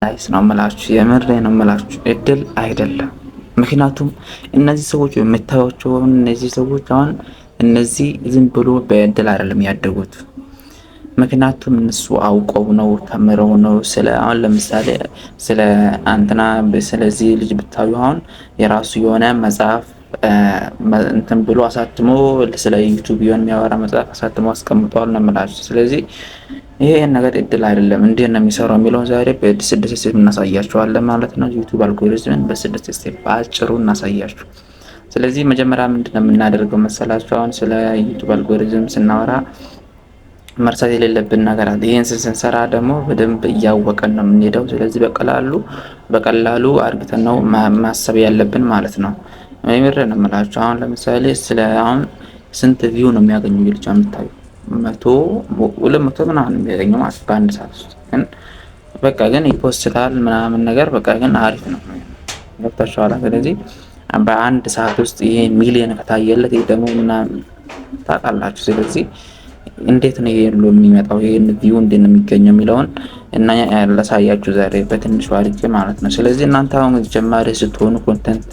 ናይስ ነው የምላችሁ፣ የምሬ ነው የምላችሁ። እድል አይደለም። ምክንያቱም እነዚህ ሰዎች የምታዩቸው እነዚህ ሰዎች አሁን እነዚህ ዝም ብሎ በእድል አይደለም ያደጉት። ምክንያቱም እነሱ አውቀው ነው ተምረው ነው። ስለ አሁን ለምሳሌ ስለ አንተና ስለዚህ ልጅ ብታዩ አሁን የራሱ የሆነ መጽሐፍ እንትን ብሎ አሳትሞ ስለ ዩቱብ ቢሆን የሚያወራ መጽሐፍ አሳትሞ አስቀምጠዋል ነው የምላችሁ። ስለዚህ ይሄን ነገር እድል አይደለም እንዴት ነው የሚሰራው የሚለውን ዛሬ በስድስት ስቴፕ እናሳያችኋለን ማለት ነው። ዩቱብ አልጎሪዝምን በስድስት ስቴፕ በአጭሩ እናሳያችሁ። ስለዚህ መጀመሪያ ምንድነው የምናደርገው መሰላችሁ? አሁን ስለ ዩቱብ አልጎሪዝም ስናወራ መርሳት የሌለብን ነገር አለ። ይህን ስንሰራ ደግሞ በደንብ እያወቀን ነው የምንሄደው። ስለዚህ በቀላሉ አርግተን ነው ማሰብ ያለብን ማለት ነው። ምር ነው የምላችሁ። አሁን ለምሳሌ ስለ አሁን ስንት ቪው ነው የሚያገኘው ልጅ የምታዩ 200 ምናምን የሚያገኘው ማለት በአንድ ሰዓት ውስጥ ግን በቃ ግን ይፖስታል ምናምን ነገር በቃ ግን አሪፍ ነው ገብታችኋል። ስለዚህ በአንድ ሰዓት ውስጥ ይሄ ሚሊዮን ከታየለት ይሄ ደግሞ ምናምን ታውቃላችሁ። ስለዚህ እንዴት ነው ይሄ ሁሉ የሚመጣው? ይሄን ቪው እንዴት ነው የሚገኘው የሚለውን እና ላሳያችሁ ዛሬ በትንሹ አድርጌ ማለት ነው። ስለዚህ እናንተ አሁን ጀማሪ ስትሆኑ ኮንተንት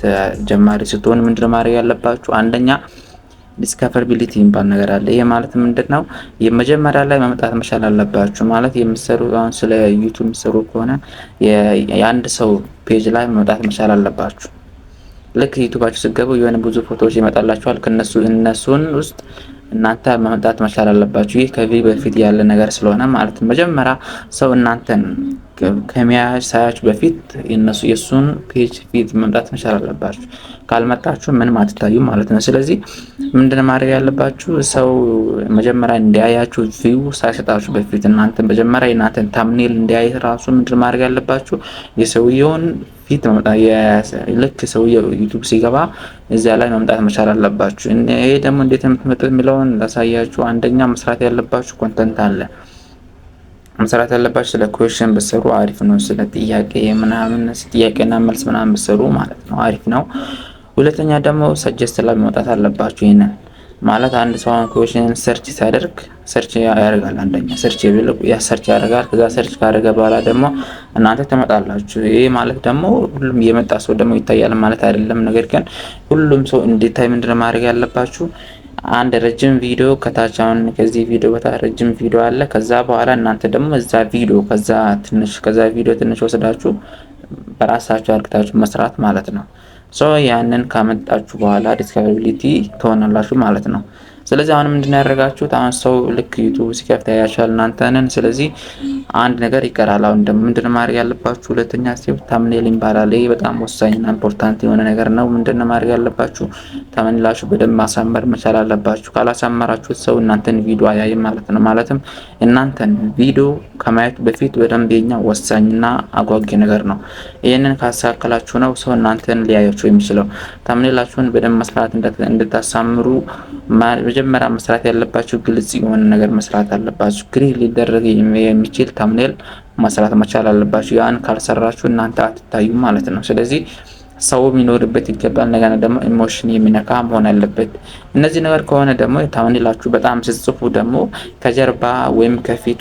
ጀማሪ ስትሆኑ ምንድነው ማድረግ ያለባችሁ? አንደኛ ዲስከቨርቢሊቲ የሚባል ነገር አለ። ይሄ ማለት ምንድነው? የመጀመሪያ ላይ መምጣት መቻል አለባችሁ ማለት የምትሰሩ አሁን ስለ ዩቲዩብ የምትሰሩ ከሆነ የአንድ ሰው ፔጅ ላይ መምጣት መቻል አለባችሁ። ልክ ዩቲዩባችሁ ስትገቡ የሆነ ብዙ ፎቶዎች ይመጣላችኋል። እነሱን ውስጥ እናንተ መምጣት መቻል አለባችሁ። ይህ ከዚህ በፊት ያለ ነገር ስለሆነ ማለት ነው። መጀመሪያ ሰው እናንተን ሳያችሁ በፊት የእሱን ፔጅ ፊት መምጣት መቻል አለባችሁ። ካልመጣችሁ ምንም አትታዩ ማለት ነው። ስለዚህ ምንድን ማድረግ ያለባችሁ? ሰው መጀመሪያ እንዲያያችሁ ቪው ሳይሰጣችሁ በፊት እናንተ መጀመሪያ የእናንተን ታምኔል እንዲያይ ራሱ ምንድን ማድረግ ያለባችሁ? የሰውየውን ፊት ልክ ሰውየው ዩቲዩብ ሲገባ እዚያ ላይ መምጣት መቻል አለባችሁ። ይሄ ደግሞ እንዴት የምትመጡት የሚለውን ላሳያችሁ። አንደኛ መስራት ያለባችሁ ኮንተንት አለ መስራት ያለባችሁ። ስለ ኩዌሽን ብትሰሩ አሪፍ ነው። ስለ ጥያቄ ምናምን ጥያቄና መልስ ምናምን ብትሰሩ ማለት ነው አሪፍ ነው። ሁለተኛ ደግሞ ሰጀስት ላይ መውጣት አለባችሁ። ይሄንን ማለት አንድ ሰው ኩዌሽን ሰርች ሲያደርግ ሰርች ያደርጋል። አንደኛ ሰርች ያደርጋል። ከዛ ሰርች ካደረገ በኋላ ደግሞ እናንተ ትመጣላችሁ። ይሄ ማለት ደግሞ ሁሉም የመጣ ሰው ደግሞ ይታያል ማለት አይደለም። ነገር ግን ሁሉም ሰው እንዲታይ ምንድነው ማድረግ ያለባችሁ? አንድ ረጅም ቪዲዮ ከታች አሁን ከዚህ ቪዲዮ በታች ረጅም ቪዲዮ አለ። ከዛ በኋላ እናንተ ደግሞ ከዛ ቪዲዮ ትንሽ ወስዳችሁ በራሳችሁ አርግታችሁ መስራት ማለት ነው። ያንን ካመጣችሁ በኋላ ዲስከቨሪቢሊቲ ትሆናላችሁ ማለት ነው። ስለዚህ አሁን ምንድነው ያደረጋችሁት? አሁን ሰው ልክ ዩቲዩብ ሲከፍት ያያችኋል እናንተንን። ስለዚህ አንድ ነገር ይቀራል። አሁን ደግሞ ምንድነው ማድረግ ያለባችሁ? ሁለተኛ ስቴፕ ታምኔል ይባላል። ይሄ በጣም ወሳኝና ኢምፖርታንት የሆነ ነገር ነው። ምንድነው ማድረግ ያለባችሁ? ታምኔላችሁ በደንብ ማሳመር መቻል አለባችሁ። ካላሳመራችሁት ሰው እናንተን ቪዲዮ አያይም ማለት ነው። ማለትም እናንተን ቪዲዮ ከማየት በፊት በደንብ የኛ ወሳኝና አጓጊ ነገር ነው። ይህንን ካስተካከላችሁ ነው ሰው እናንተን ሊያያችሁ የሚችለው። ታምኔላችሁን በደንብ መስራት እንድታሳምሩ መጀመሪያ መስራት ያለባችሁ ግልጽ የሆነ ነገር መስራት አለባችሁ። ክሊክ ሊደረግ የሚችል ታምኔል መስራት መቻል አለባችሁ። ያን ካልሰራችሁ እናንተ አትታዩም ማለት ነው። ስለዚህ ሰው የሚኖርበት ይገባል። ነገር ደግሞ ኢሞሽን የሚነካ መሆን አለበት። እነዚህ ነገር ከሆነ ደግሞ ታምኔላችሁ በጣም ስትጽፉ ደግሞ ከጀርባ ወይም ከፊት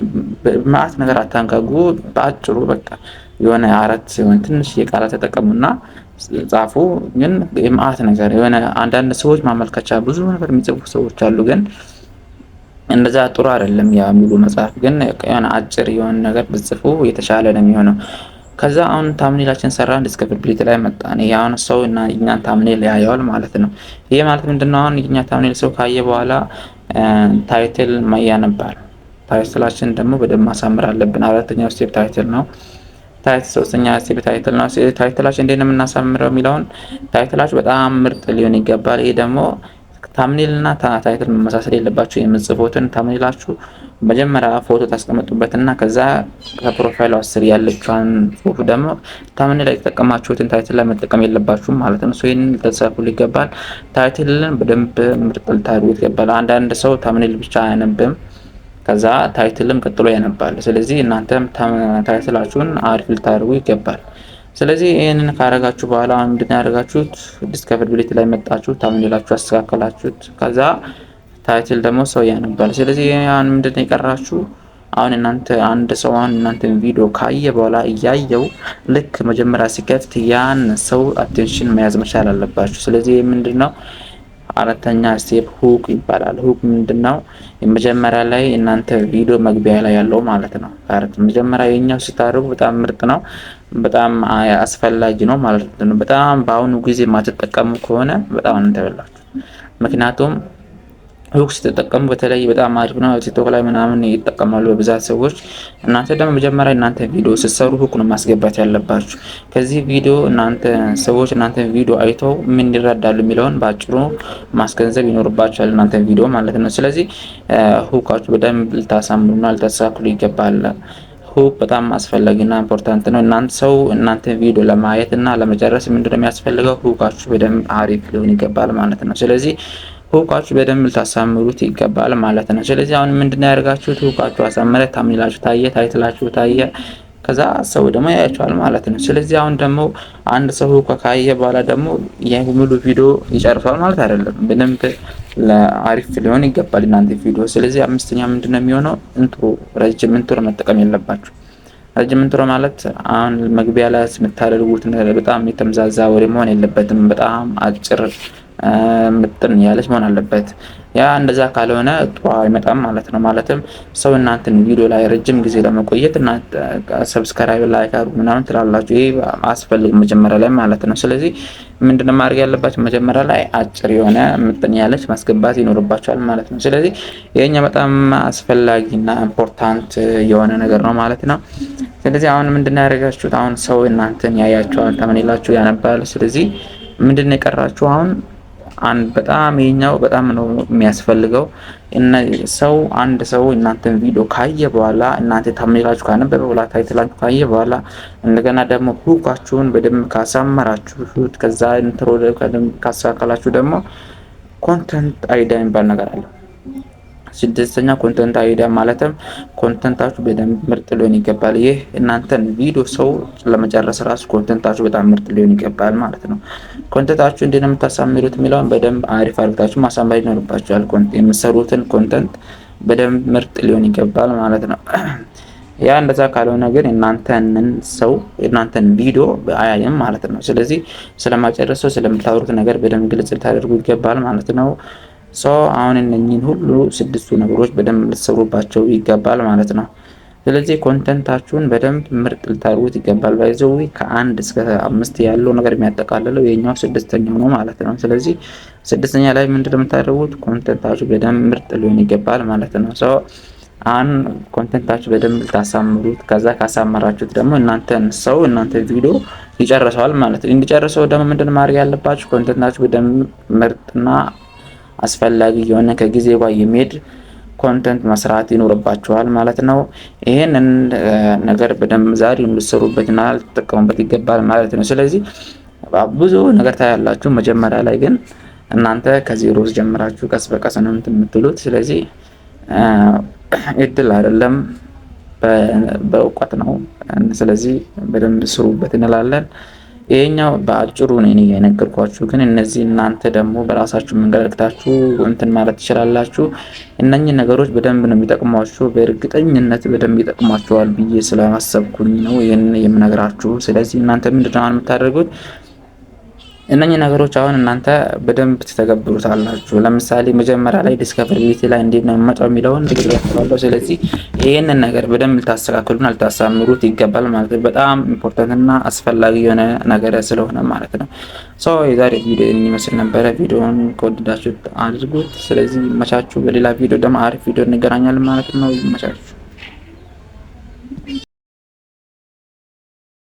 ማለት ነገር አታንጋጉ። በአጭሩ በቃ የሆነ አራት ሲሆን ትንሽ የቃላት ተጠቀሙና ጻፉ። ግን የማአት ነገር የሆነ አንዳንድ ሰዎች ማመልከቻ ብዙ ነገር የሚጽፉ ሰዎች አሉ። ግን እንደዛ ጥሩ አይደለም። ያ ሙሉ መጽሐፍ ግን የሆነ አጭር የሆነ ነገር ብጽፉ የተሻለ ነው የሚሆነው። ከዛ አሁን ታምኔላችን ሰራን፣ ዲስከቨሪቢሊቲ ላይ መጣን። ያውን ሰው እና እኛን ታምኔል ያያዋል ማለት ነው። ይሄ ማለት ምንድነው? አሁን እኛ ታምኔል ሰው ካየ በኋላ ታይትል ያነባል። ታይትላችን ደግሞ በደንብ ማሳመር አለብን። አራተኛው ስቴፕ ታይትል ነው። ሶስተኛ ስቴፕ ታይትል ነው። ታይትላችን እንዴት ነው የምናሳምረው የሚለውን ታይትላችሁ በጣም ምርጥ ሊሆን ይገባል። ይሄ ደግሞ ታምኔልና ታይትል መመሳሰል የለባችሁ። የምጽፉትን ታምኔላችሁ መጀመሪያ ፎቶ ታስቀምጡበትና ከዛ ከፕሮፋይሉ ስር ያለችውን ጽሁፍ ደግሞ ታምኔል ላይ የተጠቀማችሁትን ታይትል ላይ መጠቀም የለባችሁም ማለት ነው። ይሄንን ልትጽፉ ይገባል። ታይትልን በደንብ ምርጥ ልታደርጉ ይገባል። አንዳንድ ሰው ታምኔል ብቻ አያነብም፣ ከዛ ታይትልም ቀጥሎ ያነባል። ስለዚህ እናንተም ታይትላችሁን አሪፍ ልታደርጉ ይገባል። ስለዚህ ይሄንን ካረጋችሁ በኋላ ምንድን ያደርጋችሁት? ዲስከቨሪቢሊቲ ላይ መጣችሁ፣ ታምኔላችሁ አስተካከላችሁት። ከዛ ታይትል ደግሞ ሰው ያነባል። ስለዚህ ያን ምንድነው የቀራችሁ? አሁን እናንተ አንድ ሰው አሁን እናንተን ቪዲዮ ካየ በኋላ እያየው ልክ መጀመሪያ ሲከፍት ያን ሰው አቴንሽን መያዝ መቻል አለባችሁ። ስለዚህ ምንድነው አራተኛ ስቴፕ ሁክ ይባላል። ሁክ ምንድነው? መጀመሪያ ላይ እናንተ ቪዲዮ መግቢያ ላይ ያለው ማለት ነው። መጀመሪያ የኛው ስታደርጉ በጣም ምርጥ ነው፣ በጣም አስፈላጊ ነው ማለት ነው። በጣም በአሁኑ ጊዜ ማትጠቀሙ ከሆነ በጣም እንተበላችሁ። ምክንያቱም ሁክ ስትጠቀሙ በተለይ በጣም አሪፍ ነው። ቲክቶክ ላይ ምናምን ይጠቀማሉ በብዛት ሰዎች። እናንተ ደግሞ መጀመሪያ እናንተ ቪዲዮ ስትሰሩ ሁክ ነው ማስገባት ያለባችሁ። ከዚህ ቪዲዮ እናንተ ሰዎች እናንተ ቪዲዮ አይተው ምን ይረዳሉ የሚለውን ባጭሩ ማስገንዘብ ይኖርባችኋል፣ እናንተ ቪዲዮ ማለት ነው። ስለዚህ ሁካችሁ በደንብ ልታሳምሩና ልታሳክሉ ይገባል። ሁክ በጣም አስፈላጊና ኢምፖርታንት ነው። እናንተ ሰው እናንተ ቪዲዮ ለማየት እና ለመጨረስ ምንድነው የሚያስፈልገው? ሁካችሁ በደንብ አሪፍ ሊሆን ይገባል ማለት ነው። ስለዚህ ሁካችሁ በደንብ ልታሳምሩት ይገባል ማለት ነው። ስለዚህ አሁን ምንድነው ያደርጋችሁት? ሁካችሁ አሳምረ ታምኒላችሁ ታይትላችሁ ታየ፣ ከዛ ሰው ደግሞ ያያችኋል ማለት ነው። ስለዚህ አሁን ደግሞ አንድ ሰው ሁክ ካየ በኋላ ደግሞ ሙሉ ቪዲዮ ይጨርሳል ማለት አይደለም። በደንብ ለአሪፍ ሊሆን ይገባል እናንተ ቪዲዮ። ስለዚህ አምስተኛ ምንድነው የሚሆነው? ኢንትሮ፣ ረጅም ኢንትሮ መጠቀም የለባችሁ። ረጅም ኢንትሮ ማለት አሁን መግቢያ ላይ የምታደርጉት በጣም የተምዛዛ ወሬ መሆን የለበትም። በጣም አጭር ምጥን ያለች መሆን አለበት። ያ እንደዛ ካልሆነ ጥሩ አይመጣም ማለት ነው። ማለትም ሰው እናንተን ቪዲዮ ላይ ረጅም ጊዜ ለመቆየት እና ሰብስክራይብ ላይክ አድርጉ ምናምን ትላላችሁ። ይሄ አስፈልግ መጀመሪያ ላይ ማለት ነው። ስለዚህ ምንድነው ማድረግ ያለባችሁ? መጀመሪያ ላይ አጭር የሆነ ምጥን ያለች ማስገባት ይኖርባችኋል ማለት ነው። ስለዚህ የኛ በጣም አስፈላጊና ኢምፖርታንት የሆነ ነገር ነው ማለት ነው። ስለዚህ አሁን ምንድነው ያደርጋችሁት? አሁን ሰው እናንተን ያያችኋል፣ ተመኔላችሁ ያነባል። ስለዚህ ምንድነው የቀራችሁ አሁን? በጣም ይሄኛው በጣም ነው የሚያስፈልገው። ሰው አንድ ሰው እናንተን ቪዲዮ ካየ በኋላ እናንተ ታምኔላችሁ ካነበበ በኋላ ታይትላችሁ ካየ በኋላ እንደገና ደግሞ ሁካችሁን በደንብ ካሳመራችሁት ከዛ ኢንትሮ ካሳካላችሁ ደግሞ ኮንተንት አይዲያ የሚባል ነገር አለ። ስድስተኛ ኮንተንት አይዲያ ማለትም ኮንተንታችሁ በደንብ ምርጥ ሊሆን ይገባል። ይህ እናንተን ቪዲዮ ሰው ለመጨረስ ራሱ ኮንተንታችሁ በጣም ምርጥ ሊሆን ይገባል ማለት ነው። ኮንተንታችሁ እንዴት ነው የምታሳምሩት የሚለውን በደንብ አሪፍ አድርጋችሁ ማሳመር ይኖርባችኋል። የምትሰሩትን ኮንተንት በደንብ ምርጥ ሊሆን ይገባል ማለት ነው። ያ እንደዛ ካልሆነ ግን እናንተን ቪዲዮ አያይም ማለት ነው። ስለዚህ ስለማጨረሰው ስለምታወሩት ነገር በደንብ ግልጽ ልታደርጉ ይገባል ማለት ነው። አሁን እነኚህን ሁሉ ስድስቱ ነገሮች በደንብ ልትሰሩባቸው ይገባል ማለት ነው። ስለዚህ ኮንተንታችሁን በደንብ ምርጥ ልታደርጉት ይገባል። ባይዘው ከ1 እስከ 5 ያለው ነገር የሚያጠቃልለው የኛው ስድስተኛው ነው ማለት ነው። ስለዚህ ስድስተኛ ላይ ምንድነው የምታደርጉት? ኮንተንታችሁ በደንብ ምርጥ ሊሆን ይገባል ማለት ነው። አሁን ኮንተንታችሁ በደንብ ልታሳምሩት፣ ከዛ ካሳመራችሁት ደግሞ እናንተ ቪዲዮ ይጨርሰዋል ማለት ነው። እንዲጨርሰው ደግሞ ምንድነው ማድረግ ያለባችሁ? ኮንተንታችሁ በደንብ ምርጥና አስፈላጊ የሆነ ከጊዜ ጋር የሚሄድ ኮንተንት መስራት ይኖርባችኋል ማለት ነው። ይሄንን ነገር በደንብ ዛሬ ልትሰሩበትና ልትጠቀሙበት ይገባል ማለት ነው። ስለዚህ ብዙ ነገር ታያላችሁ። መጀመሪያ ላይ ግን እናንተ ከዜሮ ጀምራችሁ ቀስ በቀስ ነው የምትሉት። ስለዚህ እድል አይደለም በእውቀት ነው። ስለዚህ በደንብ ስሩበት እንላለን። ይሄኛው በአጭሩ ነው እኔ የነገርኳችሁ። ግን እነዚህ እናንተ ደግሞ በራሳችሁ መንገዳችሁ እንትን ማለት ትችላላችሁ። እነኚህ ነገሮች በደንብ ነው የሚጠቅሟችሁ፣ በእርግጠኝነት በደንብ ይጠቅሟችኋል ብዬ ስላሰብኩኝ ነው ይሄን የምነግራችሁ። ስለዚህ እናንተ ምንድነው የምታደርጉት? እነኚህ ነገሮች አሁን እናንተ በደንብ ትተገብሩታላችሁ። ለምሳሌ መጀመሪያ ላይ ዲስከቨሪቢሊቲ ላይ እንዴት ነው የምመጣው የሚለውን ትግላችኋለሁ። ስለዚህ ይሄንን ነገር በደንብ ልታስተካክሉና ልታሳምሩት ይገባል ማለት ነው። በጣም ኢምፖርታንትና አስፈላጊ የሆነ ነገር ስለሆነ ማለት ነው። የዛሬ ቪዲዮ የሚመስል ነበረ። ቪዲዮውን ከወደዳችሁት አድርጉት። ስለዚህ መቻችሁ። በሌላ ቪዲዮ ደግሞ አሪፍ ቪዲዮ እንገናኛለን ማለት ነው። መቻችሁ።